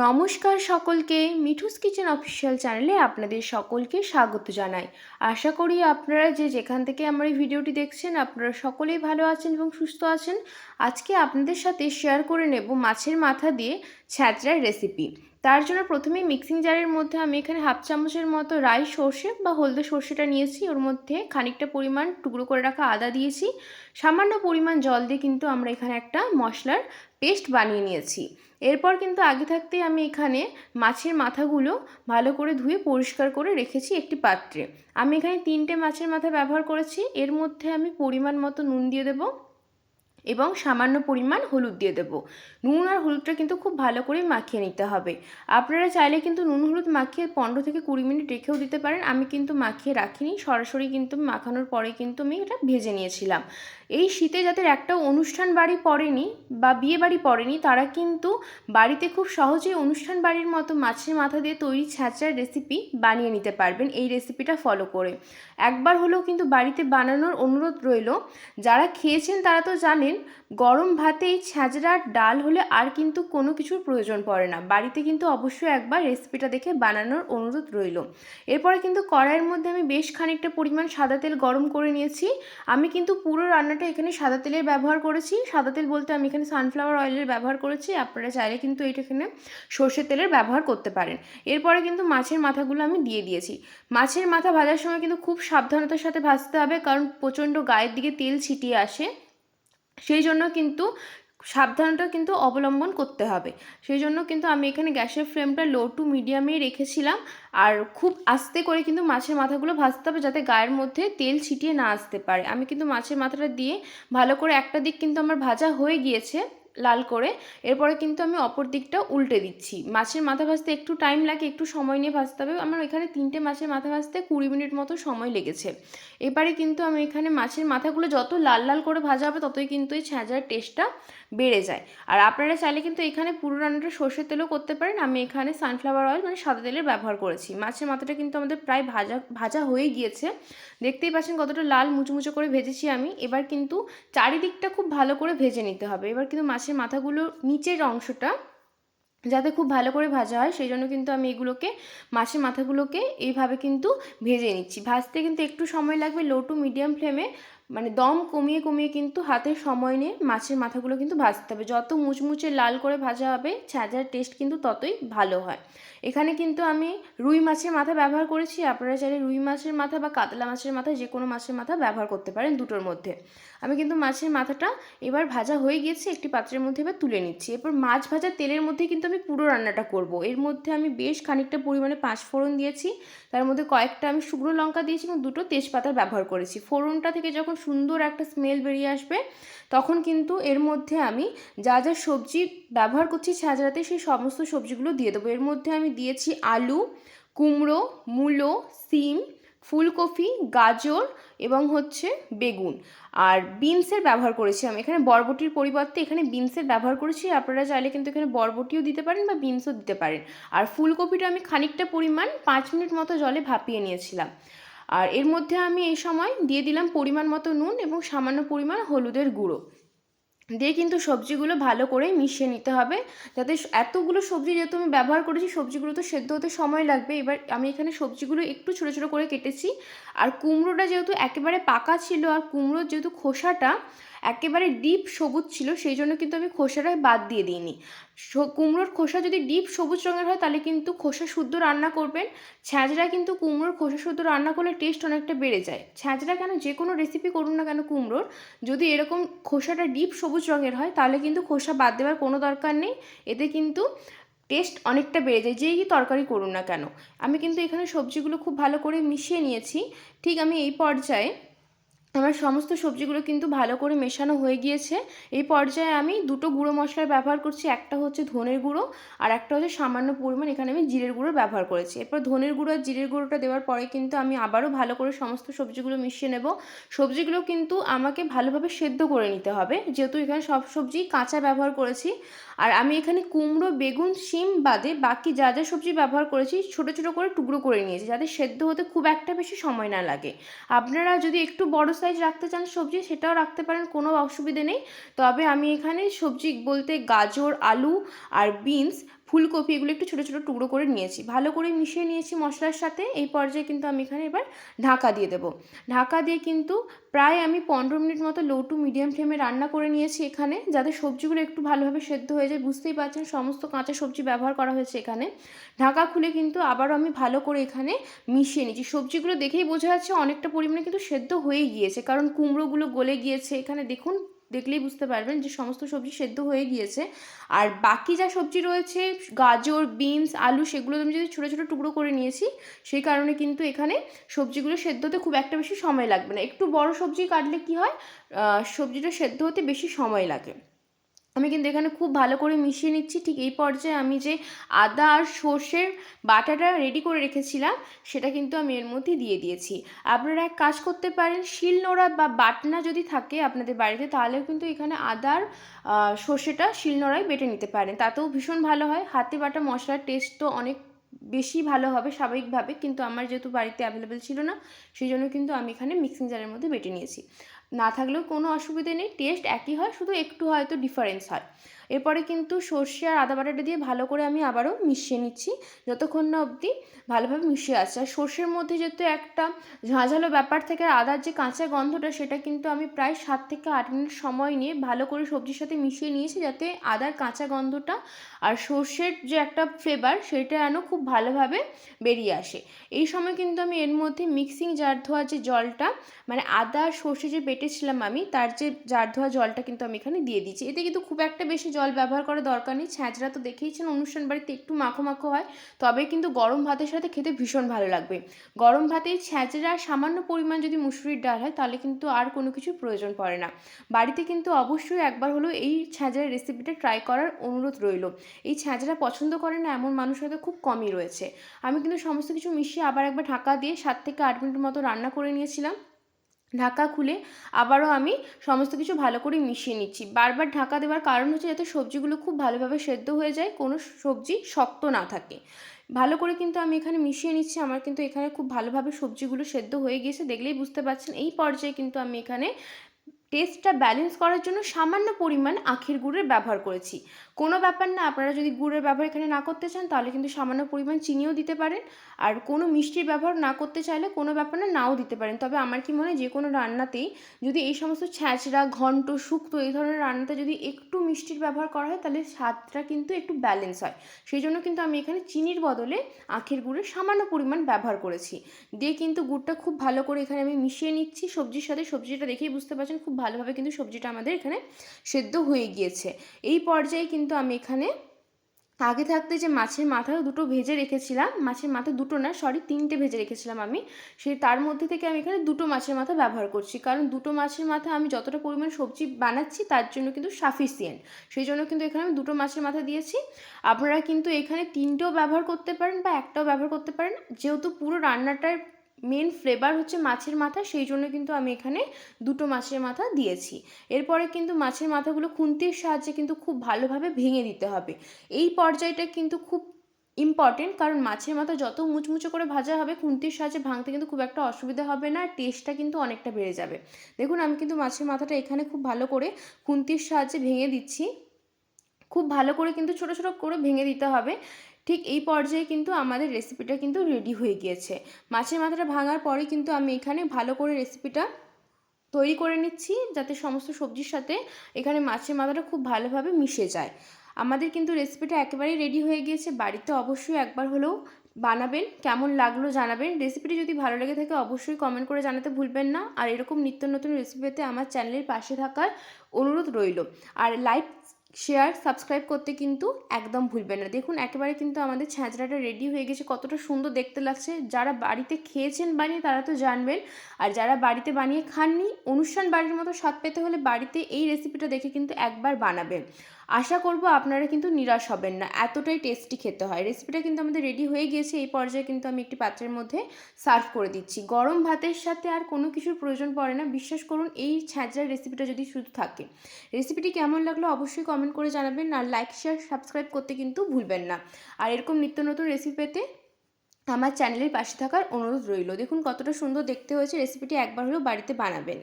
নমস্কার সকলকে, Mithu's kitchen official চ্যানেলে আপনাদের সকলকে স্বাগত জানাই। আশা করি আপনারা যেখান থেকে আমার এই ভিডিওটি দেখছেন আপনারা সকলেই ভালো আছেন এবং সুস্থ আছেন। আজকে আপনাদের সাথে শেয়ার করে নেব মাছের মাথা দিয়ে ছ্যাঁচড়ার রেসিপি। তার জন্য প্রথমেই মিক্সিং জারের মধ্যে আমি এখানে হাফ চামচের মতো রাই সর্ষে বা হলদে সর্ষেটা নিয়েছি। ওর মধ্যে খানিকটা পরিমাণ টুকরো করে রাখা আদা দিয়েছি। সামান্য পরিমাণ জল দিয়ে কিন্তু আমরা এখানে একটা মশলার পেস্ট বানিয়ে নিয়েছি। এরপর কিন্তু আগে থাকতেই আমি এখানে মাছের মাথাগুলো ভালো করে ধুয়ে পরিষ্কার করে রেখেছি একটি পাত্রে। আমি এখানে 3টে মাছের মাথা ব্যবহার করেছি। এর মধ্যে আমি পরিমাণ মতো নুন দিয়ে দেবো এবং সামান্য পরিমাণ হলুদ দিয়ে দেব। নুন আর হলুদটা কিন্তু খুব ভালো করে মাখিয়ে নিতে হবে। আপনারা চাইলে কিন্তু নুন হলুদ মাখিয়ে 15 থেকে 20 মিনিট রেখেও দিতে পারেন। আমি কিন্তু মাখিয়ে রাখিনি, সরাসরি কিন্তু মাখানোর পরে কিন্তু আমি এটা ভেজে নিয়েছিলাম। এই শীতে যাদের একটাও অনুষ্ঠান বাড়ি পড়েনি বা বিয়ে বাড়ি পড়েনি তারা কিন্তু বাড়িতে খুব সহজেই অনুষ্ঠান বাড়ির মতো মাছের মাথা দিয়ে তৈরি ছ্যাঁচড়ার রেসিপি বানিয়ে নিতে পারবেন এই রেসিপিটা ফলো করে। একবার হলেও কিন্তু বাড়িতে বানানোর অনুরোধ রইল। যারা খেয়েছেন তারা তো জানেন গরম ভাতে এই ছ্যাঁচড়ার ডাল হলে আর কিন্তু কোনো কিছুর প্রয়োজন পড়ে না। বাড়িতে কিন্তু অবশ্যই একবার রেসিপিটা দেখে বানানোর অনুরোধ রইল। এরপরে কিন্তু কড়াইয়ের মধ্যে আমি বেশ খানিকটা পরিমাণ সাদা তেল গরম করে নিয়েছি। আমি কিন্তু পুরো রান্নাটা এখানে সাদা তেলের ব্যবহার করেছি। সাদা তেল বলতে আমি এখানে সানফ্লাওয়ার অয়েলের ব্যবহার করেছি। আপনারা চাইলে কিন্তু এটা এখানে সর্ষের তেলের ব্যবহার করতে পারেন। এরপরে কিন্তু মাছের মাথাগুলো আমি দিয়ে দিয়েছি। মাছের মাথা ভাজার সময় কিন্তু খুব সাবধানতার সাথে ভাজতে হবে, কারণ প্রচণ্ড গায়ের দিকে তেল ছিটিয়ে আসে। সেই জন্য কিন্তু সাবধানতা কিন্তু অবলম্বন করতে হবে। সেই জন্য কিন্তু আমি এখানে গ্যাসের ফ্লেমটা লো টু মিডিয়ামেই রেখেছিলাম। আর খুব আস্তে করে কিন্তু মাছের মাথাগুলো ভাজতে হবে যাতে গায়ের মধ্যে তেল ছিটিয়ে না আসতে পারে। আমি কিন্তু মাছের মাথাটা দিয়ে ভালো করে একটা দিক কিন্তু আমার ভাজা হয়ে গিয়েছে লাল করে। এরপরে কিন্তু আমি অপর দিকটা উল্টে দিচ্ছি। মাছের মাথা ভাজতে একটু টাইম লাগে, একটু সময় নিয়ে ভাজতে হবে। আমার এখানে 3টে মাছের মাথা ভাজতে 20 মিনিট মতো সময় লেগেছে। এবারে কিন্তু আমি এখানে মাছের মাথাগুলো যত লাল লাল করে ভাজা হবে ততই কিন্তু এই ছ্যাঁচড়ার টেস্টটা বেড়ে যায়। আর আপনারা চাইলে কিন্তু এখানে পুরো রান্নাটা সর্ষের তেলও করতে পারেন। আমি এখানে সানফ্লাওয়ার অয়েল মানে সাদা তেলের ব্যবহার করেছি। মাছের মাথাটা কিন্তু আমাদের প্রায় ভাজা ভাজা হয়ে গিয়েছে। দেখতেই পাচ্ছেন কতটা লাল মুচমুচে করে ভেজেছি আমি। এবার কিন্তু চারিদিকটা খুব ভালো করে ভেজে নিতে হবে। এবার কিন্তু মাছের মাথাগুলো নিচের অংশটা যাতে খুব ভালো করে ভাজা হয় সেই জন্য কিন্তু আমি এগুলোকে মাছের মাথাগুলোকে এইভাবে কিন্তু ভেজে নিচ্ছি। ভাজতে কিন্তু একটু সময় লাগবে, লো টু মিডিয়াম ফ্লেমে মানে দম কমিয়ে কমিয়ে কিন্তু হাতে সময় নিয়ে মাছের মাথাগুলো কিন্তু ভাজতে হবে। যত মুচমুচে লাল করে ভাজা হবে ছ্যাঁচড়ার টেস্ট কিন্তু ততই ভালো হয়। এখানে কিন্তু আমি রুই মাছের মাথা ব্যবহার করেছি। আপনারা চাইলে রুই মাছের মাথা বা কাতলা মাছের মাথা যে কোনো মাছের মাথা ব্যবহার করতে পারেন দুটোর মধ্যে। আমি কিন্তু মাছের মাথাটা এবার ভাজা হয়ে গিয়েছে, একটি পাত্রের মধ্যে এবার তুলে নিচ্ছি। এরপর মাছ ভাজা তেলের মধ্যে কিন্তু আমি পুরো রান্নাটা করব। এর মধ্যে আমি বেশ খানিকটা পরিমাণে 5 ফোড়ন দিয়েছি। তার মধ্যে কয়েকটা আমি শুকনো লঙ্কা দিয়েছি এবং 2টো তেজপাতা ব্যবহার করেছি। ফোড়নটা থেকে যখন সুন্দর একটা স্মেল বেরিয়ে আসবে তখন কিন্তু এর মধ্যে আমি যা যা সবজি ব্যবহার করছি ছ্যাঁচড়াতে সেই সমস্ত সবজিগুলো দিয়ে দেবো। এর মধ্যে আমি দিয়েছি আলু, কুমড়ো, মূলো, সিম, ফুলকপি, গাজর এবং বেগুন আর বিনসের ব্যবহার করেছি। আমি এখানে বরবটির পরিবর্তে এখানে বিনসের ব্যবহার করেছি। আপনারা চাইলে কিন্তু এখানে বরবটিও দিতে পারেন বা বিনসও দিতে পারেন। আর ফুলকপিটা আমি খানিকটা পরিমাণ 5 মিনিট মতো জলে ভাপিয়ে নিয়েছিলাম। আর এর মধ্যে আমি এই সময় দিয়ে দিলাম পরিমাণ মতো নুন এবং সামান্য পরিমাণ হলুদের গুঁড়ো দিয়ে কিন্তু সবজিগুলো ভালো করে মিশিয়ে নিতে হবে, যাতে এতগুলো সবজি যেহেতু আমি ব্যবহার করেছি সবজিগুলো তো সেদ্ধ হতে সময় লাগবে। এবার আমি এখানে সবজিগুলো একটু ছোটো ছোটো করে কেটেছি। আর কুমড়োটা যেহেতু একেবারে পাকা ছিল আর কুমড়োর যেহেতু খোসাটা একেবারে ডিপ সবুজ ছিল সেই জন্য কিন্তু আমি খোসাটা বাদ দিয়ে দিইনি। কুমড়োর খোসা যদি ডিপ সবুজ রঙের হয় তাহলে কিন্তু খোসা শুদ্ধ রান্না করবেন। ছ্যাঁচড়া কিন্তু কুমড়োর খোসা শুদ্ধ রান্না করলে টেস্ট অনেকটা বেড়ে যায়। ছ্যাঁচড়া কেন যে কোনো রেসিপি করুন না কেন কুমড়োর যদি এরকম খোসাটা ডিপ সবুজ রঙের হয় তাহলে কিন্তু খোসা বাদ দেওয়ার কোনো দরকার নেই। এতে কিন্তু টেস্ট অনেকটা বেড়ে যায় যেই তরকারি করুন না কেন। আমি কিন্তু এখানে সবজিগুলো খুব ভালো করে মিশিয়ে নিয়েছি। ঠিক আমি এই পর্যায়ে আমার সমস্ত সবজিগুলো কিন্তু ভালো করে মেশানো হয়ে গিয়েছে। এই পর্যায়ে আমি 2টো গুঁড়ো মশলার ব্যবহার করছি। একটা ধনের গুঁড়ো আর একটা সামান্য পরিমাণ এখানে আমি জিরের গুঁড়ো ব্যবহার করেছি। এরপর ধনের গুঁড়ো আর জিরের গুঁড়োটা দেওয়ার পরে কিন্তু আমি আবারও ভালো করে সমস্ত সবজিগুলো মিশিয়ে নেব। সবজিগুলো কিন্তু আমাকে ভালোভাবে সেদ্ধ করে নিতে হবে যেহেতু এখানে সব সবজি কাঁচা ব্যবহার করেছি। আর আমি এখানে কুমড়ো, বেগুন, শিম বাদে বাকি যা যা সবজি ব্যবহার করেছি ছোটো ছোটো করে টুকরো করে নিয়েছি যাতে সেদ্ধ হতে খুব একটা বেশি সময় না লাগে। আপনারা যদি একটু বড় সাইজ রাখতে চান সবজি সেটাও রাখতে পারেন, কোনো অসুবিধে নেই। তবে আমি এখানে সবজি বলতে গাজর, আলু আর বিনস ফুলকপি এগুলো একটু ছোটো ছোটো টুকরো করে নিয়েছি, ভালো করে মিশিয়ে নিয়েছি মশলার সাথে। এই পর্যায়ে কিন্তু আমি এখানে এবার ঢাকা দিয়ে দেবো। ঢাকা দিয়ে কিন্তু প্রায় আমি 15 মিনিট মতো লো টু মিডিয়াম ফ্লেমে রান্না করে নিয়েছি এখানে, যাতে সবজিগুলো একটু ভালোভাবে সেদ্ধ হয়ে যায়। বুঝতেই পারছেন সমস্ত কাঁচা সবজি ব্যবহার করা হয়েছে এখানে। ঢাকা খুলে কিন্তু আবারও আমি ভালো করে এখানে মিশিয়ে নিচ্ছি। সবজিগুলো দেখেই বোঝা যাচ্ছে অনেকটা পরিমাণে কিন্তু সেদ্ধ হয়ে গিয়েছে, কারণ কুমড়োগুলো গলে গিয়েছে এখানে, দেখুন দেখলেই বুঝতে পারবেন যে সমস্ত সবজি সেদ্ধ হয়ে গিয়েছে। আর বাকি যা সবজি রয়েছে গাজর, বিনস, আলু, সেগুলো আমি যদি ছোটো ছোটো টুকরো করে নিয়েছি, সেই কারণে কিন্তু এখানে সবজিগুলো সেদ্ধ হতে খুব একটা বেশি সময় লাগবে না। একটু বড় সবজি কাটলে কি হয়, সবজিটা সেদ্ধ হতে বেশি সময় লাগে। আমি কিন্তু এখানে খুব ভালো করে মিশিয়ে নিচ্ছি। ঠিক এই পর্যায়ে আমি যে আদা আর সর্ষের বাটাটা রেডি করে রেখেছিলাম, সেটা কিন্তু আমি এর মধ্যে দিয়ে দিয়েছি। আপনারা এক কাজ করতে পারেন, শিলনোড়া বা বাটনা যদি থাকে আপনাদের বাড়িতে, তাহলেও কিন্তু এখানে আদার সর্ষেটা শিলনোড়ায় বেটে নিতে পারেন, তাতেও ভীষণ ভালো হয়। হাতে বাটা মশলার টেস্ট তো অনেক বেশি ভালো হবে স্বাভাবিকভাবে, কিন্তু আমার যেহেতু বাড়িতে অ্যাভেলেবেল ছিল না, সেই জন্য কিন্তু আমি এখানে মিক্সিং জারের মধ্যে বেটে নিয়েছি। না থাকলেও কোনো অসুবিধে নেই, টেস্ট একই হয়, শুধু একটু হয়তো ডিফারেন্স হয়। এরপরে কিন্তু সর্ষে আর আদা বাটাটা দিয়ে ভালো করে আমি আবারও মিশিয়ে নিচ্ছি, যতক্ষণ না অবধি ভালোভাবে মিশিয়ে আসছে। আর সর্ষের মধ্যে যেহেতু একটা ঝাঁঝালো ব্যাপার থেকে আদার যে কাঁচা গন্ধটা, সেটা কিন্তু আমি প্রায় 7 থেকে 8 মিনিট সময় নিয়ে ভালো করে সবজির সাথে মিশিয়ে নিয়েছি, যাতে আদার কাঁচা গন্ধটা আর সর্ষের যে একটা ফ্লেভার, সেটা যেন খুব ভালোভাবে বেরিয়ে আসে। এই সময় কিন্তু আমি এর মধ্যে মিক্সিং জার ধোয়া যে জলটা, মানে আদা আর সর্ষে যে বেটেছিলাম আমি, তার যে জার ধোয়া জলটা কিন্তু আমি এখানে দিয়ে দিচ্ছি। এতে কিন্তু খুব একটা বেশি জল ব্যবহার করার দরকার নেই। ছ্যাঁচড়া তো দেখেইছেন অনুষ্ঠান বাড়িতে একটু মাখো মাখো হয়, তবে কিন্তু গরম ভাতের সাথে খেতে ভীষণ ভালো লাগবে। গরম ভাতে ছ্যাঁচড়া সামান্য পরিমাণ যদি মুসুরির ডাল হয়, তাহলে কিন্তু আর কোনো কিছুর প্রয়োজন পড়ে না। বাড়িতে কিন্তু অবশ্যই একবার হলেও এই ছ্যাঁচড়ার রেসিপিটা ট্রাই করার অনুরোধ রইল। এই ছ্যাঁচড়া পছন্দ করে না এমন মানুষ হয়তো খুব কমই রয়েছে। আমি কিন্তু সমস্ত কিছু মিশিয়ে আবার একবার ঢাকা দিয়ে 7 থেকে 8 মিনিট মতো রান্না করে নিয়েছিলাম। ঢাকা খুলে আবারও আমি সমস্ত কিছু ভালো করে মিশিয়ে নিচ্ছি। বারবার ঢাকা দেওয়ার কারণ হচ্ছে যাতে সবজিগুলো খুব ভালোভাবে সেদ্ধ হয়ে যায়, কোনো সবজি শক্ত না থাকে। ভালো করে কিন্তু আমি এখানে মিশিয়ে নিচ্ছি। আমার কিন্তু এখানে খুব ভালোভাবে সবজিগুলো সেদ্ধ হয়ে গিয়েছে, দেখলেই বুঝতে পারছেন। এই পর্যায়ে কিন্তু আমি এখানে টেস্টটা ব্যালেন্স করার জন্য সামান্য পরিমাণ আখের গুড়ের ব্যবহার করেছি। কোনো ব্যাপার না, আপনারা যদি গুড়ের ব্যবহার এখানে না করতে চান, তাহলে কিন্তু সামান্য পরিমাণ চিনিও দিতে পারেন। আর কোনো মিষ্টির ব্যবহার না করতে চাইলে কোনো ব্যাপার না, নাও দিতে পারেন। তবে আমার কি মনে হয়, যে কোনো রান্নাতেই যদি এই সমস্ত ছ্যাঁচড়া, ঘন্ট, শুক্তো এই ধরনের রান্নাতে যদি একটু মিষ্টির ব্যবহার করা হয়, তাহলে স্বাদটা কিন্তু একটু ব্যালেন্স হয়। সেই জন্য কিন্তু আমি এখানে চিনির বদলে আখের গুড়ের সামান্য পরিমাণ ব্যবহার করেছি। দিয়ে কিন্তু গুড়টা খুব ভালো করে এখানে আমি মিশিয়ে নিচ্ছি সবজির সাথে। সবজিটা দেখেই বুঝতে পারছেন খুব ভালোভাবে কিন্তু সবজিটা আমাদের এখানে সেদ্ধ হয়ে গিয়েছে। এই পর্যায়ে কিন্তু আমি এখানে আগে থাকতে যে মাছের মাথা দুটো ভেজে রেখেছিলাম, মাছের মাথা দুটো না, সরি 3টে ভেজে রেখেছিলাম আমি, সেই তার মধ্যে থেকে আমি এখানে দুটো মাছের মাথা ব্যবহার করছি, কারণ দুটো মাছের মাথা আমি যতটা পরিমাণ সবজি বানাচ্ছি তার জন্য কিন্তু সাফিসিয়েন্ট। সেই জন্য কিন্তু এখানে আমি দুটো মাছের মাথা দিয়েছি। আপনারা কিন্তু এখানে 3টেও ব্যবহার করতে পারেন বা একটাও ব্যবহার করতে পারেন, যেহেতু পুরো রান্নাটার মেন ফ্লেভার হচ্ছে মাছের মাথা, সেই জন্য কিন্তু আমি এখানে দুটো মাছের মাথা দিয়েছি। এরপরে কিন্তু মাছের মাথাগুলো খুন্তির সাহায্যে কিন্তু খুব ভালোভাবে ভেঙে দিতে হবে। এই পর্যায়টা কিন্তু খুব ইম্পর্টেন্ট, কারণ মাছের মাথা যত মুচমুচে করে ভাজা হবে, খুন্তির সাহায্যে ভাঙতে কিন্তু খুব একটা অসুবিধা হবে না, আর টেস্টটা কিন্তু অনেকটা বেড়ে যাবে। দেখুন আমি কিন্তু মাছের মাথাটা এখানে খুব ভালো করে খুন্তির সাহায্যে ভেঙে দিচ্ছি। খুব ভালো করে কিন্তু ছোটো ছোটো করে ভেঙে দিতে হবে। ঠিক এই পর্যায়ে কিন্তু আমাদের রেসিপিটা কিন্তু রেডি হয়ে গিয়েছে। মাছের মাথাটা ভাঙার পরে কিন্তু আমি এখানে ভালো করে রেসিপিটা তৈরি করে নিচ্ছি, যাতে সমস্ত সবজির সাথে এখানে মাছের মাথাটা খুব ভালোভাবে মিশে যায়। আমাদের কিন্তু রেসিপিটা একেবারেই রেডি হয়ে গিয়েছে। বাড়িতে অবশ্যই একবার হলেও বানাবেন, কেমন লাগলো জানাবেন। রেসিপিটি যদি ভালো লেগে থাকে অবশ্যই কমেন্ট করে জানাতে ভুলবেন না। আর এরকম নিত্য নতুন রেসিপি পেতে আমার চ্যানেলের পাশে থাকার অনুরোধ রইল। আর লাইক, শেয়ার, সাবস্ক্রাইব করতে কিন্তু একদম ভুলবেন না। দেখুন একেবারে কিন্তু আমাদের ছ্যাঁচড়াটা রেডি হয়ে গেছে, কতটা সুন্দর দেখতে লাগছে। যারা বাড়িতে খেয়েছেন বানিয়ে তারা তো জানবেন, আর যারা বাড়িতে বানিয়ে খাননি, অনুষ্ঠান বাড়ির মতো স্বাদ পেতে হলে বাড়িতে এই রেসিপিটা দেখে কিন্তু একবার বানাবেন। আশা করব আপনারা কিন্তু নিরাশ হবেন না, এতটাই টেস্টি খেতে হয়। রেসিপিটা কিন্তু আমাদের রেডি হয়ে গিয়েছে। এই পর্যায়ে কিন্তু আমি একটি পাত্রের মধ্যে সার্ভ করে দিচ্ছি। গরম ভাতের সাথে আর কোনো কিছুর প্রয়োজন পড়ে না, বিশ্বাস করুন, এই ছ্যাঁচড়ার রেসিপিটা যদি শুধু থাকে। রেসিপিটি কেমন লাগলো অবশ্যই কমেন্ট করে জানাবেন, আর লাইক, শেয়ার, সাবস্ক্রাইব করতে কিন্তু ভুলবেন না। আর এরকম নিত্য নতুন রেসিপি পেতে আমার চ্যানেলের পাশে থাকার অনুরোধ রইল। দেখুন কতটা সুন্দর দেখতে হয়েছে, রেসিপিটি একবার হলেও বাড়িতে বানাবেন।